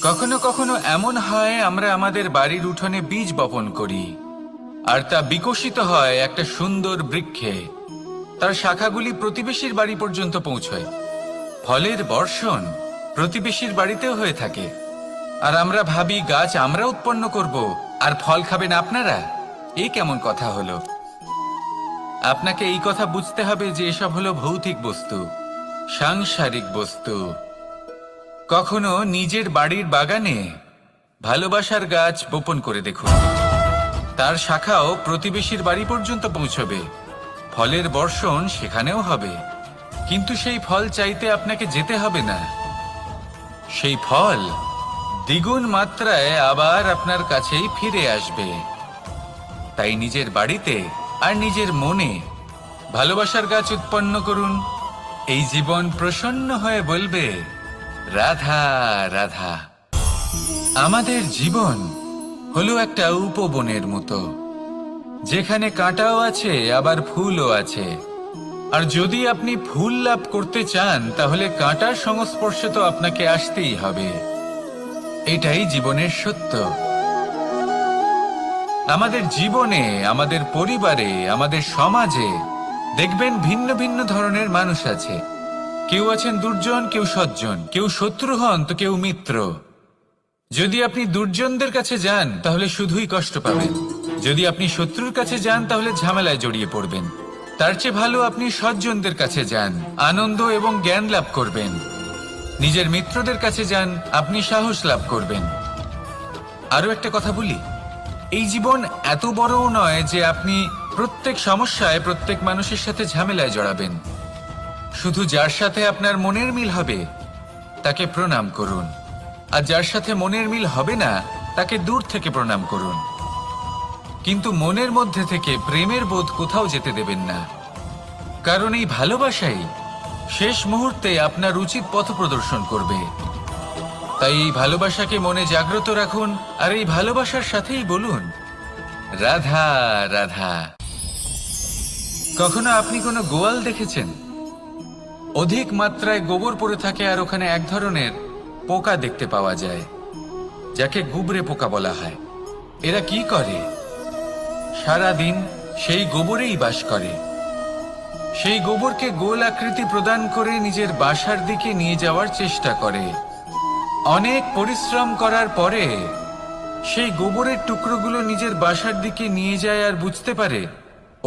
কখনো কখনো এমন হয় আমরা আমাদের বাড়ির উঠোনে বীজ বপন করি আর তা বিকশিত হয় একটা সুন্দর বৃক্ষে। তার শাখাগুলি প্রতিবেশীর বাড়ি পর্যন্ত পৌঁছয়। ফলের বর্ষণ প্রতিবেশীর বাড়িতেও হয়ে থাকে। আর আমরা ভাবি গাছ আমরা উৎপন্ন করব আর ফল খাবেন আপনারা। এই কেমন কথা হলো? আপনাকে এই কথা বুঝতে হবে যে এসব হলো ভৌতিক বস্তু, সাংসারিক বস্তু। কখনো নিজের বাড়ির বাগানে ভালোবাসার গাছ বপন করে দেখুন। তার শাখাও প্রতিবেশীর বাড়ি পর্যন্ত পৌঁছবে, ফলের বর্ষণ সেখানেও হবে। কিন্তু সেই ফল চাইতে আপনাকে যেতে হবে না, সেই ফল দ্বিগুণ মাত্রায় আবার আপনার কাছেই ফিরে আসবে। তাই নিজের বাড়িতে আর নিজের মনে ভালোবাসার গাছ উৎপন্ন করুন। এই জীবন প্রসন্ন হয়ে বলবে, রাধা রাধা। আমাদের জীবন হলো একটা উপবনের মতো, যেখানে কাঁটাও আছে আবার ফুলও আছে। আর যদি আপনি ফুল লাভ করতে চান তাহলে কাঁটার সংস্পর্শে তো আপনাকে আসতেই হবে। এটাই জীবনের সত্য। আমাদের জীবনে, আমাদের পরিবারে, আমাদের সমাজে দেখবেন ভিন্ন ভিন্ন ধরনের মানুষ আছে। কেউ আছেন দুর্জন, কেউ সজ্জন, কেউ শত্রু হন তো কেউ মিত্র। যদি আপনি দুর্জনদের কাছে যান তাহলে শুধুই কষ্ট পাবেন, যদি আপনি শত্রুর কাছে যান তাহলে ঝামেলায় জড়িয়ে পড়বেন। তার চেয়ে ভালো আপনি সজ্জনদের কাছে যান, আনন্দ এবং জ্ঞান লাভ করবেন। নিজের মিত্রদের কাছে যান, আপনি সাহস লাভ করবেন। আরো একটা কথা বলি, এই জীবন এত বড়ও নয় যে আপনি প্রত্যেক সমস্যায় প্রত্যেক মানুষের সাথে ঝামেলায় জড়াবেন। শুধু যার সাথে আপনার মনের মিল হবে তাকে প্রণাম করুন, আর যার সাথে মনের মিল হবে না তাকে দূর থেকে প্রণাম করুন। কিন্তু মনের মধ্যে থেকে প্রেমের বোধ কোথাও যেতে দেবেন না, কারণ এই ভালোবাসাই শেষ মুহূর্তে আপনার উচিত পথ প্রদর্শন করবে। তাই এই ভালোবাসাকে মনে জাগ্রত রাখুন, আর এই ভালোবাসার সাথেই বলুন, রাধা রাধা। কখনো আপনি কোনো গোয়াল দেখেছেন? অধিক মাত্রায় গোবর পড়ে থাকে আর ওখানে এক ধরনের পোকা দেখতে পাওয়া যায়, যাকে গুবরে পোকা বলা হয়। এরা কি করে? সারাদিন সেই গোবরেই বাস করে। সেই গোবরকে গোল আকৃতি প্রদান করে নিজের বাসার দিকে নিয়ে যাওয়ার চেষ্টা করে। অনেক পরিশ্রম করার পরে সেই গোবরের টুকরোগুলো নিজের বাসার দিকে নিয়ে যায় আর বুঝতে পারে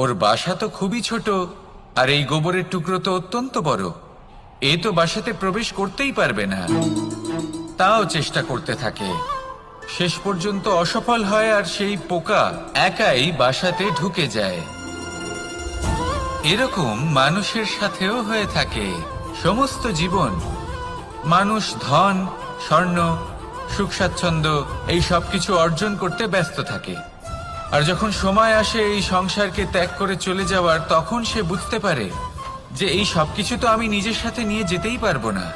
ওর বাসা তো খুবই ছোট, আর এই গোবরের টুকরো তো অত্যন্ত বড়। এ তো বাসাতে প্রবেশ করতেই পারবে না। তাও চেষ্টা করতে থাকে, শেষ পর্যন্ত অসফল হয় আর সেই পোকা একাই বাসাতে ঢুকে যায়। এরকম মানুষের সাথেও হয়ে থাকে। সমস্ত জীবন মানুষ ধন, স্বর্ণ, সুখ স্বাচ্ছন্দ্য এই সব কিছু অর্জন করতে ব্যস্ত থাকে। আর যখন সময় আসে এই সংসারকে ত্যাগ করে চলে যাওয়ার, তখন সে বুঝতে পারে যে এই সবকিছু তো আমি নিজের সাথে নিয়ে যেতেই পারবো না।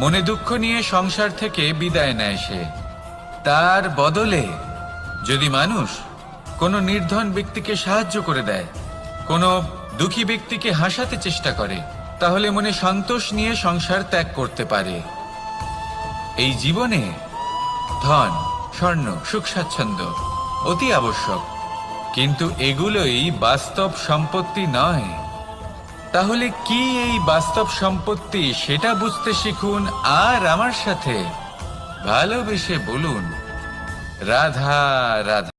মনে দুঃখ নিয়ে সংসার থেকে বিদায় নেয় সে। তার বদলে যদি মানুষ কোনো নির্ধন ব্যক্তিকে সাহায্য করে দেয়, কোনো দুঃখী ব্যক্তিকে হাসাতে চেষ্টা করে, তাহলে মনে সন্তোষ নিয়ে সংসার ত্যাগ করতে পারে। এই জীবনে ধন, স্বর্ণ, সুখ স্বাচ্ছন্দ্য অতি আবশ্যক, কিন্তু এগুলোই বাস্তব সম্পত্তি নয়। তাহলে কি এই বাস্তব সম্পত্তি সেটা বুঝতে শিখুন, আর আমার সাথে ভালোবেসে বলুন, রাধা রাধা।